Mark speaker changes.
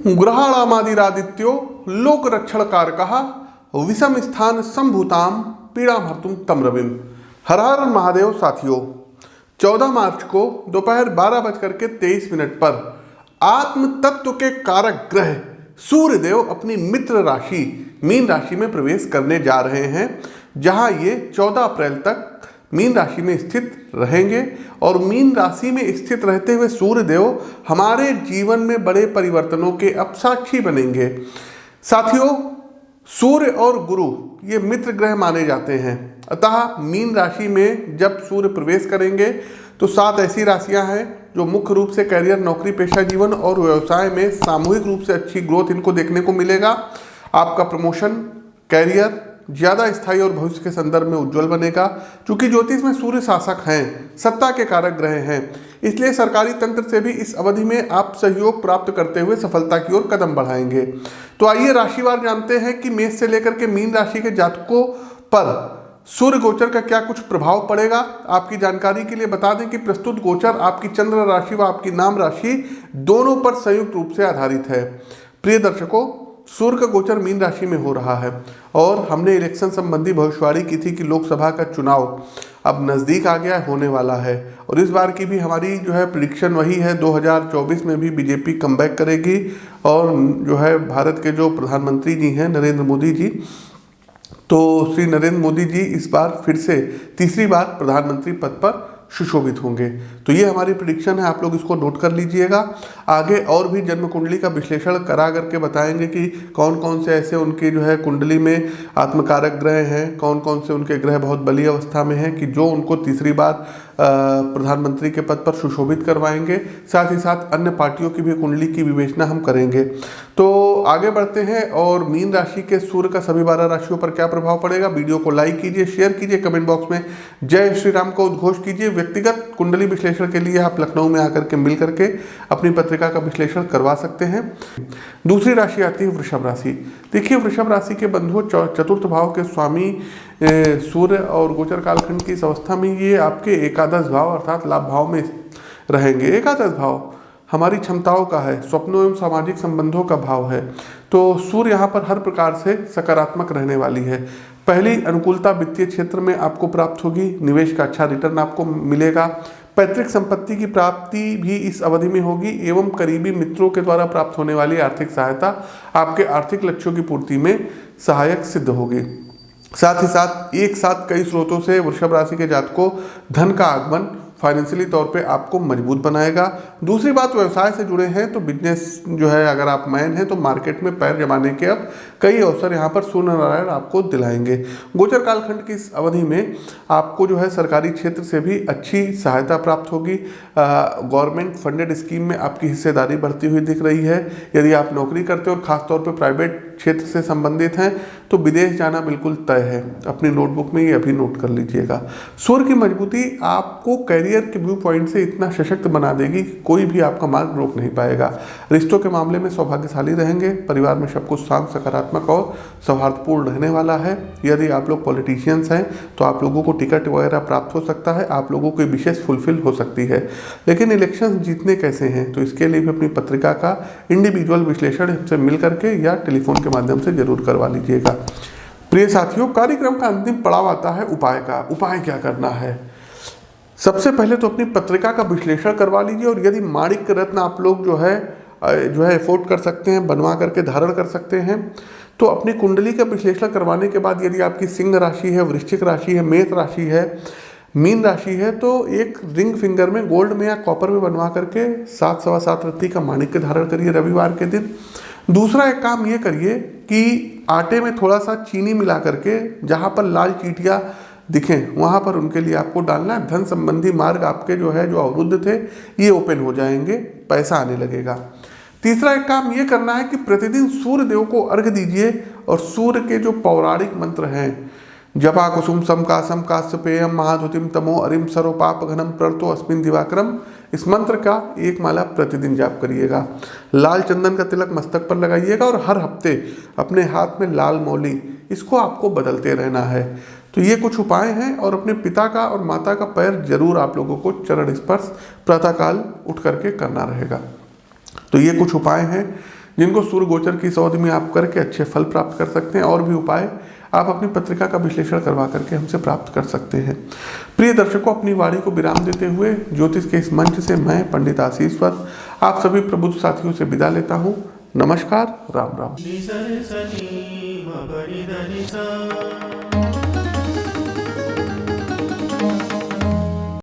Speaker 1: ग्रहाणामादिरादित्यो लोक रक्षण कारकः विषम स्थान संभूताम पीड़ा हर्तुम तम रविम। हर हर महादेव साथियों, 14 मार्च को दोपहर 12:23 पर आत्म तत्व के कारक ग्रह सूर्यदेव अपनी मित्र राशि मीन राशि में प्रवेश करने जा रहे हैं, जहां ये 14 अप्रैल तक मीन राशि में स्थित रहेंगे। और मीन राशि में स्थित रहते हुए सूर्यदेव हमारे जीवन में बड़े परिवर्तनों के अब साक्षी बनेंगे। साथियों, सूर्य और गुरु ये मित्र ग्रह माने जाते हैं, अतः मीन राशि में जब सूर्य प्रवेश करेंगे तो 7 ऐसी राशियां हैं जो मुख्य रूप से करियर, नौकरी पेशा जीवन और व्यवसाय में सामूहिक रूप से अच्छी ग्रोथ इनको देखने को मिलेगा। आपका प्रमोशन, कैरियर ज़्यादा स्थायी और भविष्य के संदर्भ में उज्जवल बनेगा। चूंकि ज्योतिष में सूर्य शासक हैं, सत्ता के कारक ग्रह हैं, इसलिए सरकारी तंत्र से भी इस अवधि में आप सहयोग प्राप्त करते हुए सफलता की ओर कदम बढ़ाएंगे। तो आइए राशिवार जानते हैं कि मेष से लेकर के मीन राशि के जातकों पर सूर्य गोचर का क्या कुछ प्रभाव पड़ेगा। आपकी जानकारी के लिए बता दें कि प्रस्तुत गोचर आपकी चंद्र राशि व आपकी नाम राशि दोनों पर संयुक्त रूप से आधारित है। प्रिय दर्शकों, सूर्य का गोचर मीन राशि में हो रहा है और हमने इलेक्शन संबंधी भविष्यवाणी की थी कि लोकसभा का चुनाव अब नज़दीक आ गया, होने वाला है। और इस बार की भी हमारी प्रिडिक्शन वही है, 2024 में भी बीजेपी कमबैक करेगी और भारत के जो प्रधानमंत्री जी हैं नरेंद्र मोदी जी, तो श्री नरेंद्र मोदी जी इस बार फिर से तीसरी बार प्रधानमंत्री पद पर सुशोभित होंगे। तो ये हमारी प्रेडिक्शन है, आप लोग इसको नोट कर लीजिएगा। आगे और भी जन्म कुंडली का विश्लेषण करा करके बताएंगे कि कौन कौन से ऐसे उनकी कुंडली में आत्मकारक ग्रह हैं, कौन कौन से उनके ग्रह बहुत बली अवस्था में हैं कि जो उनको तीसरी बार प्रधानमंत्री के पद पर सुशोभित करवाएंगे। साथ ही साथ अन्य पार्टियों की भी कुंडली की विवेचना हम करेंगे। तो आगे बढ़ते हैं और मीन राशि के सूर्य का सभी 12 राशियों पर क्या प्रभाव पड़ेगा। वीडियो को लाइक कीजिए, शेयर कीजिए, कमेंट बॉक्स में जय श्री राम का उद्घोष कीजिए। व्यक्तिगत कुंडली विश्लेषण के लिए आप लखनऊ में आकर के मिल करके अपनी पत्रिका का विश्लेषण करवा सकते हैं। दूसरी राशि आती है वृषभ राशि। देखिए, वृषभ राशि के बंधुओं, चतुर्थ भाव के स्वामी सूर्य और गोचर कालखंड की इस अवस्था में ये आपके एकादश भाव अर्थात लाभ भाव में रहेंगे। एकादश भाव हमारी क्षमताओं का है, स्वप्नों एवं सामाजिक संबंधों का भाव है। तो सूर्य यहाँ पर हर प्रकार से सकारात्मक रहने वाली है। पहली अनुकूलता वित्तीय क्षेत्र में आपको प्राप्त होगी, निवेश का अच्छा रिटर्न आपको मिलेगा। पैतृक संपत्ति की प्राप्ति भी इस अवधि में होगी एवं करीबी मित्रों के द्वारा प्राप्त होने वाली आर्थिक सहायता आपके आर्थिक लक्ष्यों की पूर्ति में सहायक सिद्ध होगी। साथ ही साथ एक साथ कई स्रोतों से वृषभ राशि के जातकों धन का आगमन फाइनेंशियली तौर पे आपको मजबूत बनाएगा। दूसरी बात, व्यवसाय से जुड़े हैं तो बिजनेस अगर आप मैन हैं तो मार्केट में पैर जमाने के अब कई अवसर यहाँ पर सूर्य नारायण आपको दिलाएंगे। गोचर कालखंड की इस अवधि में आपको सरकारी क्षेत्र से भी अच्छी सहायता प्राप्त होगी। गवर्नमेंट फंडेड स्कीम में आपकी हिस्सेदारी बढ़ती हुई दिख रही है। यदि आप नौकरी करते हो और ख़ासतौर पर प्राइवेट क्षेत्र से संबंधित हैं तो विदेश जाना बिल्कुल तय है। अपनी नोटबुक में ये अभी नोट कर लीजिएगा। सूर्य की मजबूती आपको कैरियर के व्यू पॉइंट से इतना सशक्त बना देगी कि कोई भी आपका मार्ग रोक नहीं पाएगा। रिश्तों के मामले में सौभाग्यशाली रहेंगे। परिवार में सब कुछ शांत, सकारात्मक और सौहार्दपूर्ण रहने वाला है। यदि आप लोग पॉलिटिशियंस हैं तो आप लोगों को टिकट वगैरह प्राप्त हो सकता है, आप लोगों की विशेष फुलफिल हो सकती है। लेकिन इलेक्शन जीतने कैसे हैं, तो इसके लिए भी अपनी पत्रिका का इंडिविजुअल विश्लेषण हमसे मिल करके या टेलीफोन के माध्यम से जरूर करवा लीजिएगा। प्रिय साथियों, कार्यक्रम का अंतिम पड़ाव आता है उपाय का। उपाय क्या करना है? सबसे पहले तो अपनी पत्रिका का विश्लेषण करवा लीजिए और यदि माणिक्य रत्न आप लोग एफोर्ड कर सकते हैं, बनवा करके धारण कर सकते हैं, तो अपनी कुंडली का विश्लेषण करवाने के बाद यदि आपकी सिंह राशि है, वृश्चिक राशि है, मेष राशि है, मीन राशि है, तो एक रिंग फिंगर में गोल्ड में या कॉपर में बनवा करके 7 सवा 7 रत्ती का माणिक्य धारण करिए रविवार के दिन। दूसरा एक काम ये करिए कि आटे में थोड़ा सा चीनी मिला करके जहाँ पर लाल चींटियाँ दिखें वहाँ पर उनके लिए आपको डालना है। धन संबंधी मार्ग आपके जो अवरुद्ध थे ये ओपन हो जाएंगे, पैसा आने लगेगा। तीसरा एक काम ये करना है कि प्रतिदिन सूर्य देव को अर्घ्य दीजिए और सूर्य के जो पौराणिक मंत्र हैं, जपा कुसुम समकासम काश्यपेयम महाधुतिम तमो अरिम सर्वपाप घनम प्रतो अस्मिन दिवाकरम, इस मंत्र का एक माला प्रतिदिन जाप करिएगा। लाल चंदन का तिलक मस्तक पर लगाइएगा और हर हफ्ते अपने हाथ में लाल मौली इसको आपको बदलते रहना है। तो ये कुछ उपाय हैं और अपने पिता का और माता का पैर जरूर आप लोगों को चरण स्पर्श प्रातःकाल उठ करके करना रहेगा। तो ये कुछ उपाय हैं जिनको सूर्य गोचर की इस अवधि में आप करके अच्छे फल प्राप्त कर सकते हैं। और भी उपाय आप अपनी पत्रिका का विश्लेषण करवा करके हमसे प्राप्त कर सकते हैं। प्रिय दर्शकों, अपनी वाणी को विराम देते हुए ज्योतिष के इस मंच से मैं पंडित आशीश्वर आप सभी प्रबुद्ध साथियों से विदा लेता हूँ। नमस्कार, राम राम।